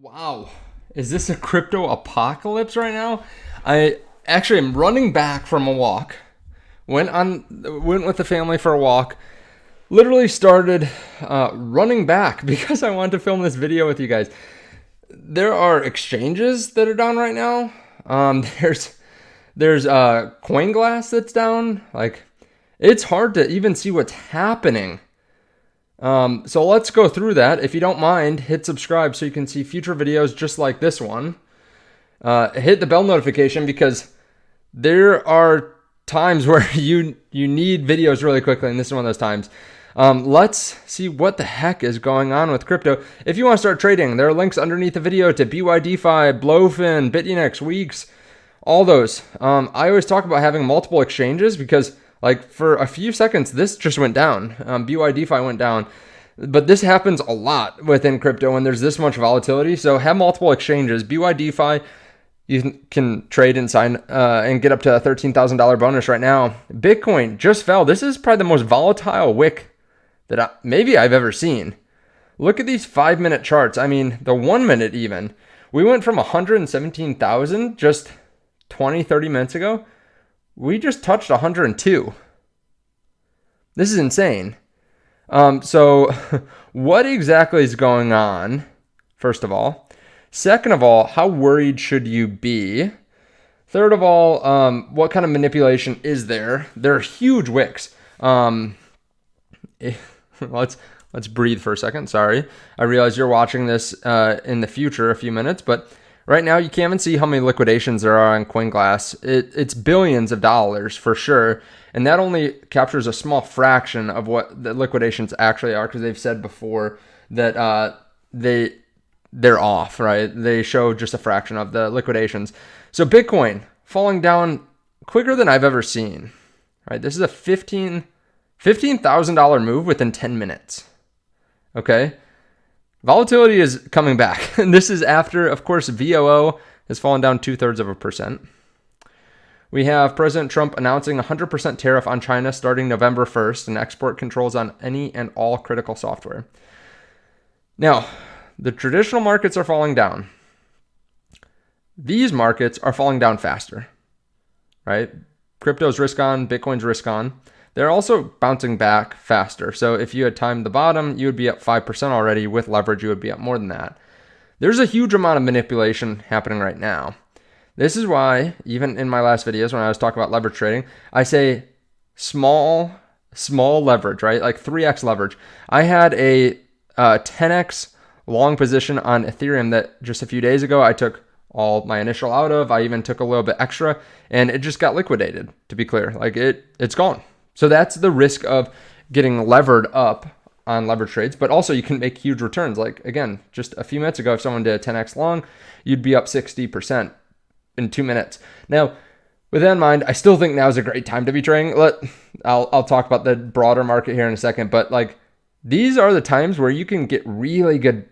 Wow. Is this a crypto apocalypse right now? I actually am running back from a walk. Went with the family for a walk. Literally started running back because I wanted to film this video with you guys. There are exchanges that are down right now. There's CoinGlass that's down. Like, it's hard to even see what's happening. So let's go through that. If you don't mind, hit subscribe so you can see future videos just like this one. Hit the bell notification because there are times where you need videos really quickly, and this is one of those times. Let's see what the heck is going on with crypto. If you want to start trading, there are links underneath the video to BYDeFi, Blowfin, BitUnix, Weeks, all those. I always talk about having multiple exchanges because, like, for a few seconds, this just went down. BYDeFi went down. But this happens a lot within crypto when there's this much volatility. So have multiple exchanges. BYDeFi, you can trade and sign and get up to a $13,000 bonus right now. Bitcoin just fell. This is probably the most volatile wick that maybe I've ever seen. Look at these 5-minute charts. I mean, the 1 minute even. We went from 117,000 just 20, 30 minutes ago. We just touched 102. This is insane. So what exactly is going on, first of all? Second of all, how worried should you be? Third of all, what kind of manipulation is there? There are huge wicks. Let's breathe for a second. Sorry. I realize you're watching this in the future, a few minutes, but right now you can't even see how many liquidations there are on CoinGlass. It's billions of dollars for sure. And that only captures a small fraction of what the liquidations actually are, because they've said before that they're off, right? They show just a fraction of the liquidations. So Bitcoin falling down quicker than I've ever seen, right? This is a $15,000 move within 10 minutes. Okay. Volatility is coming back. And this is after, of course, VOO has fallen down 0.2%. We have President Trump announcing a 100% tariff on China starting November 1st and export controls on any and all critical software. Now, the traditional markets are falling down. These markets are falling down faster, right? Crypto's risk on, Bitcoin's risk on. They're also bouncing back faster. So if you had timed the bottom, you would be up 5% already. With leverage, you would be up more than that. There's a huge amount of manipulation happening right now. This is why, even in my last videos when I was talking about leverage trading, I say small leverage, right? Like 3x leverage. I had a 10x long position on Ethereum that just a few days ago I took all my initial out of. I even took a little bit extra, and it just got liquidated, to be clear. Like it's gone. So that's the risk of getting levered up on leverage trades, but also you can make huge returns. Like, again, just a few minutes ago, if someone did a 10x long, you'd be up 60% in 2 minutes. Now, with that in mind, I still think now is a great time to be trading. I'll talk about the broader market here in a second, but like these are the times where you can get really good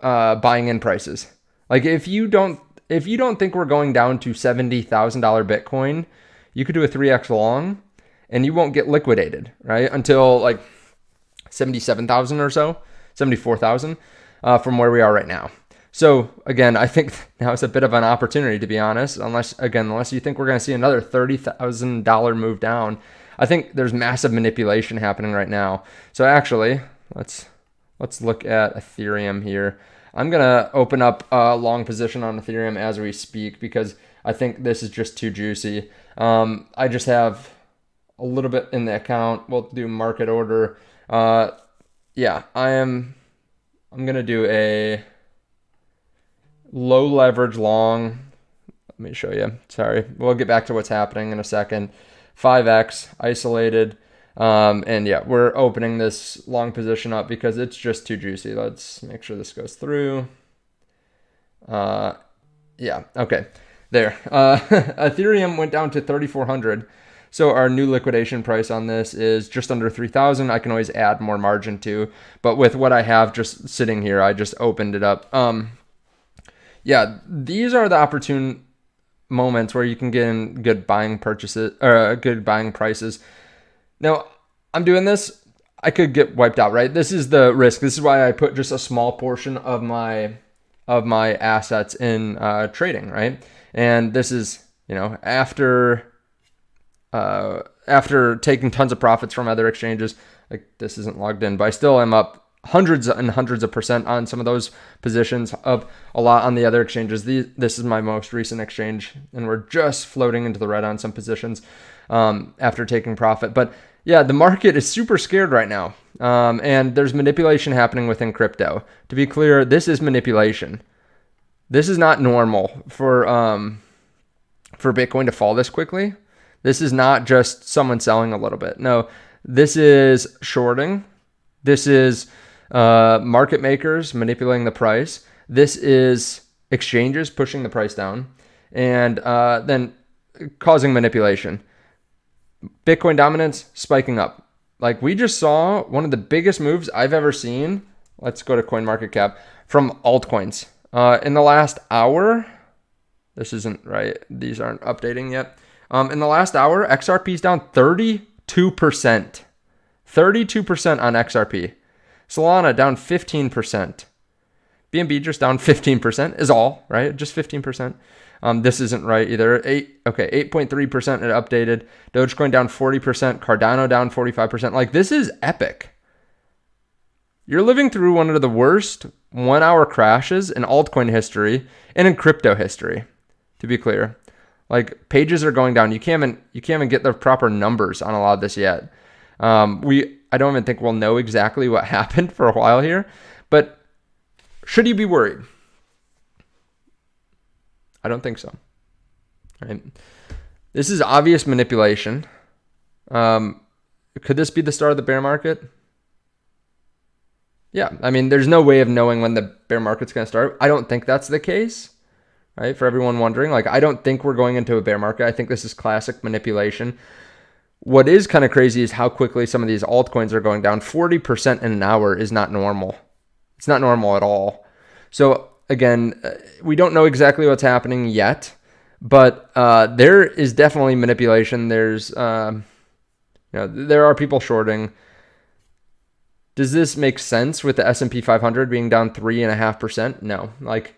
buying in prices. Like if you don't think we're going down to $70,000 Bitcoin, you could do a 3x long and you won't get liquidated, right? Until like 77,000 or so, 74,000 from where we are right now. So again, I think now is a bit of an opportunity, to be honest, unless you think we're going to see another $30,000 move down. I think there's massive manipulation happening right now. So actually, let's look at Ethereum here. I'm going to open up a long position on Ethereum as we speak because I think this is just too juicy. I just have a little bit in the account. We'll do market order. I'm going to do a low leverage long. Let me show you. Sorry. We'll get back to what's happening in a second. 5x isolated. We're opening this long position up because it's just too juicy. Let's make sure this goes through. Okay. There. Ethereum went down to 3,400. So our new liquidation price on this is just under 3,000. I can always add more margin to, but with what I have just sitting here, I just opened it up. These are the opportune moments where you can get in good buying purchases or good buying prices. Now, I'm doing this. I could get wiped out, right? This is the risk. This is why I put just a small portion of my of my assets in trading, right? And this is, after taking tons of profits from other exchanges. Like, this isn't logged in, but I still am up hundreds and hundreds of percent on some of those positions, up a lot on the other exchanges. This is my most recent exchange, and we're just floating into the red on some positions after taking profit. But yeah, the market is super scared right now, and there's manipulation happening within crypto. To be clear, this is manipulation. This is not normal for Bitcoin to fall this quickly. This is not just someone selling a little bit. No, this is shorting. This is market makers manipulating the price. This is exchanges pushing the price down and then causing manipulation. Bitcoin dominance spiking up. Like, we just saw one of the biggest moves I've ever seen. Let's go to CoinMarketCap from altcoins. In the last hour, this isn't right. These aren't updating yet. In the last hour, XRP is down 32%. 32% on XRP. Solana down 15%. BNB just down 15% is all, right? Just 15%. This isn't right either. 8.3% it updated. Dogecoin down 40%. Cardano down 45%. Like, this is epic. You're living through one of the worst 1 hour crashes in altcoin history and in crypto history, to be clear. Like, pages are going down. You can't even get the proper numbers on a lot of this yet. I don't even think we'll know exactly what happened for a while here, but should you be worried? I don't think so. Right? This is obvious manipulation. Could this be the start of the bear market? Yeah, I mean, there's no way of knowing when the bear market's going to start. I don't think that's the case, right? For everyone wondering, like, I don't think we're going into a bear market. I think this is classic manipulation. What is kind of crazy is how quickly some of these altcoins are going down. 40% in an hour is not normal. It's not normal at all. So again, we don't know exactly what's happening yet, but there is definitely manipulation. There's, there are people shorting. Does this make sense with the S&P 500 being down 3.5%? No. Like,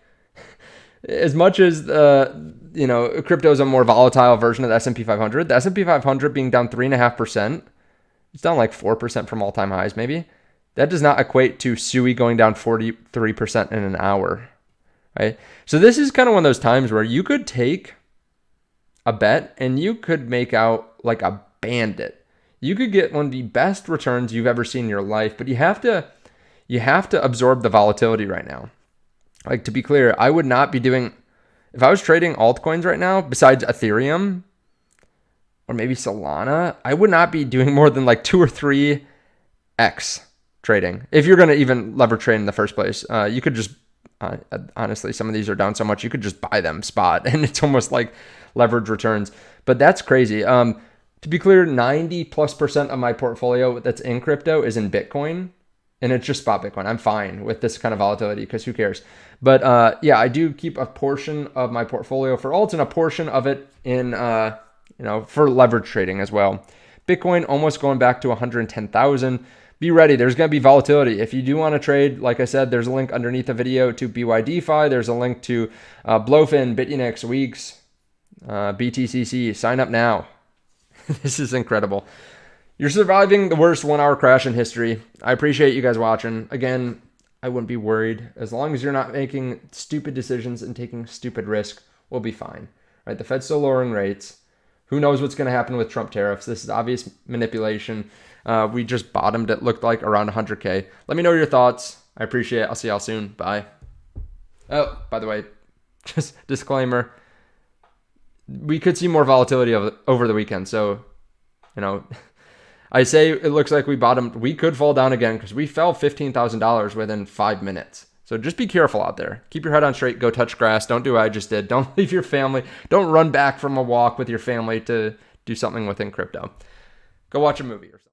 as much as crypto is a more volatile version of the S&P 500, the S&P 500 being down 3.5%, it's down like 4% from all-time highs maybe. That does not equate to SUI going down 43% in an hour, right? So this is kind of one of those times where you could take a bet and you could make out like a bandit. You could get one of the best returns you've ever seen in your life, but you have to absorb the volatility right now. Like, to be clear, I would not be doing, if I was trading altcoins right now, besides Ethereum or maybe Solana, I would not be doing more than like 2 or 3x trading. If you're going to even lever trade in the first place, you could just, honestly, some of these are down so much, you could just buy them spot and it's almost like leverage returns. But that's crazy. To be clear, 90+% of my portfolio that's in crypto is in Bitcoin, and it's just spot Bitcoin. I'm fine with this kind of volatility because who cares? But I do keep a portion of my portfolio for alts and a portion of it in, for leverage trading as well. Bitcoin almost going back to 110,000. Be ready. There's going to be volatility. If you do want to trade, like I said, there's a link underneath the video to BYDeFi. There's a link to Blowfin, Bitunix, Weeks, BTCC. Sign up now. This is incredible. You're surviving the worst 1 hour crash in history. I appreciate you guys watching. Again, I wouldn't be worried. As long as you're not making stupid decisions and taking stupid risk, we'll be fine. Right? The Fed's still lowering rates. Who knows what's going to happen with Trump tariffs? This is obvious manipulation. We just bottomed, it looked like, around 100K. Let me know your thoughts. I appreciate it. I'll see y'all soon. Bye. Oh, by the way, just disclaimer. We could see more volatility over the weekend. So, I say it looks like we bottomed. We could fall down again because we fell $15,000 within 5 minutes. So just be careful out there. Keep your head on straight. Go touch grass. Don't do what I just did. Don't leave your family. Don't run back from a walk with your family to do something within crypto. Go watch a movie or something.